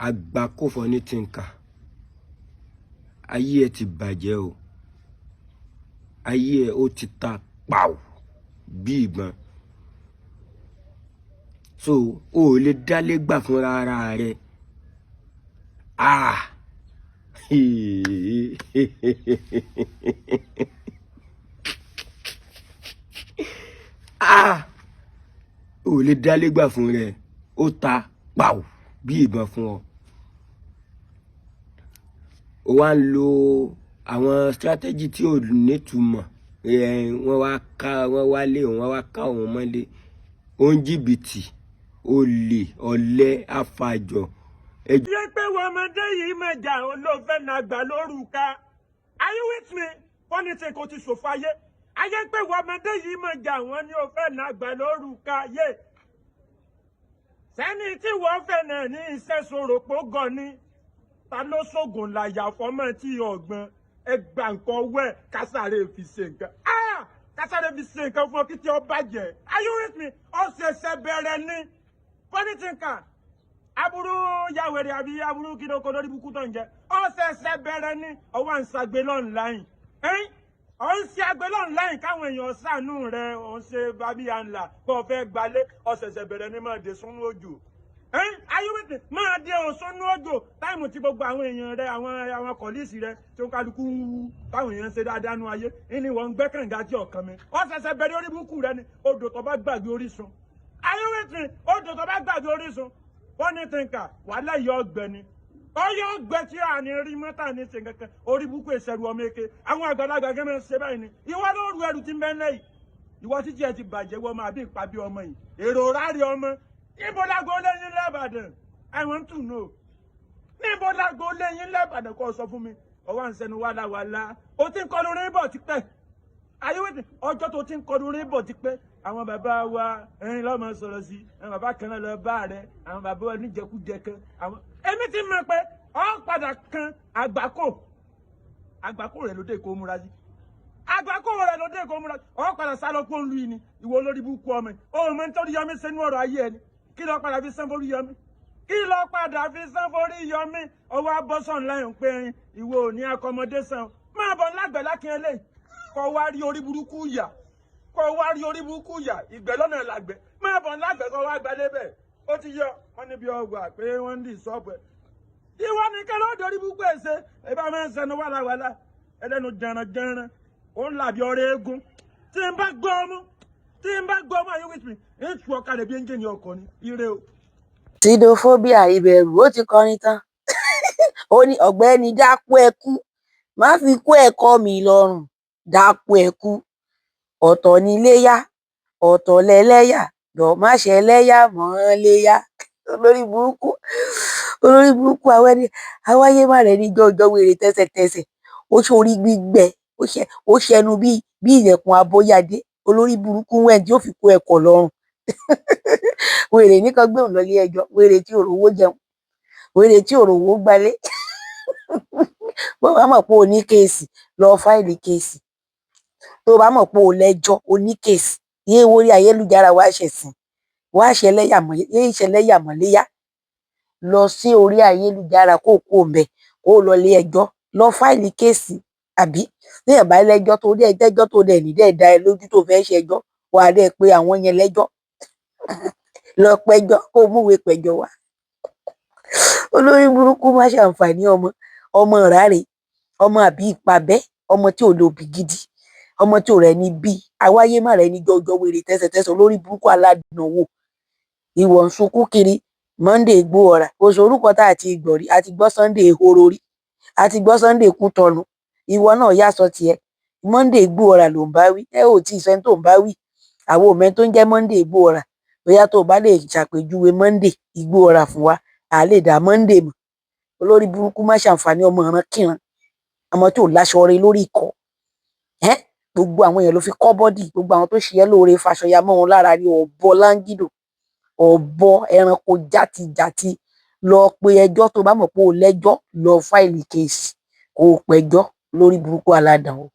àgbákòfò ní tìǹkà ayé ẹ ti bàjẹ́ o ayé ẹ ó ti ta pàù bí ìbọn so o ò lè dálé gbà fúnra ara rẹ o ò lè dálé gbà fún rẹ ó ta pàù bí ìbọn fún ọ. Ó wá ń lo àwọn strategy tí ò nítumọ̀ wọ́n wá lé òun wọ́n wá ká òun mọ́lé ó ń jìbìtì olè ọ̀lẹ afàjọ. Yẹ pé wọ́n ọmọdé yìí mẹ́jà olóòfẹ́ náà gbà lórúkà. Are you with me? Wọ́n ní tí kò ti ṣòfò ayé. Ayé pé wọ́n ọmọdé yìí mẹ́jà wọ́n ní òfẹ́ náà gbà lórúkà yé. Sẹ́ni tí wọ́n fẹ́ náà ní iṣẹ́ sọ̀rọ̀ pọ̀ gan ni. Ta ló ṣògùn làyà fọmọ tí ọgbọ́n ẹgbà nǹkan wẹ̀ kásáré fi ṣe nǹkan. Kásáré fi ṣe nǹkan fún ọ kí tí ọ bàjẹ́. Are you with me? Ó ṣẹ̀ṣẹ̀ bẹ̀rẹ̀ ní pọ́nítìǹkà. Aburú yàwèrè àbí aburú kí ló kọ lórí búkú tó ń jẹ. Ó ṣẹ̀ṣẹ̀ bẹ̀rẹ̀ ní ọwọ́ à ń ṣàgbé lọ́nláìn. Ó ń ṣe àgbé lọ́nláìn káwọn èèyàn ṣàánú rẹ̀ ó ń ṣe bábí àǹlà kó o fẹ́ gbalé. Ó ṣẹ̀ṣẹ̀ bẹ̀rẹ̀ ní máa dé sún òjò. Are you with me? Máa dé òsónú òjò táìmù tí gbogbo àwọn èèyàn rẹ àwọn kọ̀líìsì rẹ tí ó kálukú táwọn èèyàn ṣe dáadáa nú ayé ní wọ́n ń gbẹ́ kànga tí ọ̀kan mi. Ó ṣẹ̀ṣẹ̀ bẹ̀rẹ̀ orí búkú rẹ ni odò tó bá gbàgbé orísun. Are you with me? Odò tó bá gbàgbé orísun. Wọ́n ní tìǹkà wàhálà yọ ọgbẹ ni. Ó yọ ọgbẹ tí a ní rí mọ́tà ní ṣe kankan orí búkú ìṣẹ̀rù ọmọ eke. Àwọn àgbàlagbà gẹ́gẹ́ ṣe báyìí ni. Ìwọ ló rú ẹrù tí ń bẹ́ lẹ́yìn. Ìwọ títí ẹ ti bàjẹ́ wọ́n máa bí ìpàbí ọmọ yìí. Èrò rárí ọmọ. Níbo lágbo lẹ́yìn lẹ́bàdàn? I want to know. Níbo lágbo lẹ́yìn lẹ́bàdàn kó sọ fún mi? Ọwọ́ à ń sẹnu wàlàwàlà. O ti ń kọlu rébọ̀ tipẹ́. Ayéwèdè ọjọ́ tó ti ń kọlu rébọ̀ tipẹ́. Àwọn bàbá wa lọ́mọ sọ̀rọ̀ sí. Àwọn bàbá kan náà lọ bá rẹ̀. Àwọn bàbá wa níjẹkújẹ kan. Èmi ti mọ̀ pé ọ padà kan àgbákò. Àgbákò rẹ̀ ló dé kó múra sí. Àgbákò rẹ̀ ló dé kó múra sí. Ọ padà sá lọ kó ń lu yìí ni. Ìwọ olórí búkú ọmọ yìí. Ó mọ nítorí yọmí sínú ọ̀rọ̀ ayé ẹni. Kí ló padà fi sán forí yọmí? Kí ló padà fi sán forí yọmí? Ọwọ́ abọ́sàn láyìn pé ìwọ ò ní accommodation. Máa bọ̀ lágbẹ̀lá kí ẹ lè. Kọ́ wá rí orí burúkú yà. Kọ́ wá rí orí burúkú yà. Ìgbẹ́ lọ́nà làgbẹ̀. Máa bọ̀ lágbẹ̀ kọ́ wá gbalẹ̀ bẹ̀. Ó ti yọ. Wọ́n níbi ọgbà pé wọ́n ń dì sọ́ọ̀bù ẹ̀. Ìwọ ni kí ló dorí burúkú ẹ̀ ṣe? Ìbá máa ń sẹnu wàlàwàlà. Ẹlẹ́nu jẹranjẹran. Ó ń làbí ọrẹ eégún. Tí n bá gbọ́ ọmú. Are you with me? Ètù ọ̀kadà bí ẹ́ńjìnì ọkọ̀ ni. Ire o. Sidophobia ìbẹ̀rù ó ti kọrin tán. Ó ní ọ̀gbẹ́ni dákú ẹkú. Má fi kú ẹ̀kọ́ mi lọ́rùn. Dákú ẹkú. Ọ̀tọ̀ ni léyá. Ọ̀tọ̀ lẹ́lẹ́yà. Dọ̀ má ṣe ẹlẹ́yà mọ́ léyá. Olórí burúkú awáyé má rẹ̀ ní jọjọ wèrè tẹ́sẹ̀tẹ́sẹ̀. Ó ṣorí gbígbẹ. Ó ṣẹnu bí ìyẹ̀kùn abóyadé. Olórí burúkú wẹ̀ tí ó fi kó ẹ̀kọ́ lọ́rùn. Wèrè nìkan gbé òun lọ ilé ẹjọ́. Wèrè tí òrówó jẹun. Wèrè tí òrówó gbalé. Bó bá mọ̀ pé o ní kéèsì lọ fáìlì kéèsì. Tó bá mọ̀ pé o lẹ́jọ́ o ní kéèsì. Yé wórí ayélujára wá ṣẹ̀sìn. Wá ṣẹlẹ́yàmọ̀léyá. Lọ sí orí ayélujára kó mbẹ̀ kó lọ ilé ẹjọ́. Lọ fáìlì kéèsì àbí ní ẹ̀bá lẹ́jọ́ tó dé ẹjọ́ tó dẹ̀ ní dẹ̀ da ẹ lójú tó fẹ́ ṣẹjọ́ wà á dẹ̀ pé àwọn yẹn lẹ́jọ́. Lọ pẹjọ́ kó múwèé pẹjọ́ wá. Olórí burúkú má ṣàǹfààní ọmọ rárẹ̀ ọmọ àbí ìpàbẹ́ ọmọ tí ò lóbi gidi ọmọ tí ò rẹ̀ ní bí awáyé má rẹ̀ ní jọjọ wèrè tẹ́sẹ̀tẹ́sẹ̀ olórí burúkú aládùnnáwò ìwọ̀n ń sunkún kiri Monday gbó ọ̀rà oṣù orúkọ tá àti ìgbọ̀rí àti gbọ́ Sunday ehoro rí àti gbọ́ Sunday kú tọnu ìwọ náà yá sọ tiẹ̀ Monday gbó ọ̀rà ló ń bá wí ẹ ò tí ì sẹ́ni tó ń bá wí àwọn òmẹ́ tó ń jẹ́ Monday gbó ọ̀rà bóyá tó bá lè ṣàpèjúwe Monday igbó ọ̀rà fún wa à lè dá Monday mọ̀ olórí burúkú má ṣàǹfààní ọmọ ìran kíran ọmọ tí ò láṣọ rẹ lórí ikọ̀ gbogbo àwọn èèyàn ló fi kọ́ bọ́dì gbogbo àwọn tó ṣe é lóore fàṣọyà mọ́ wọn lára rí ọ̀bọ láńgídò ọ̀bọ ẹranko játijàti lọ pe ẹjọ́ tó bá mọ̀ pé o lẹ́jọ́ lọ fáìlì kéèsì kó o pẹjọ́ lórí burúkú aládàáwò.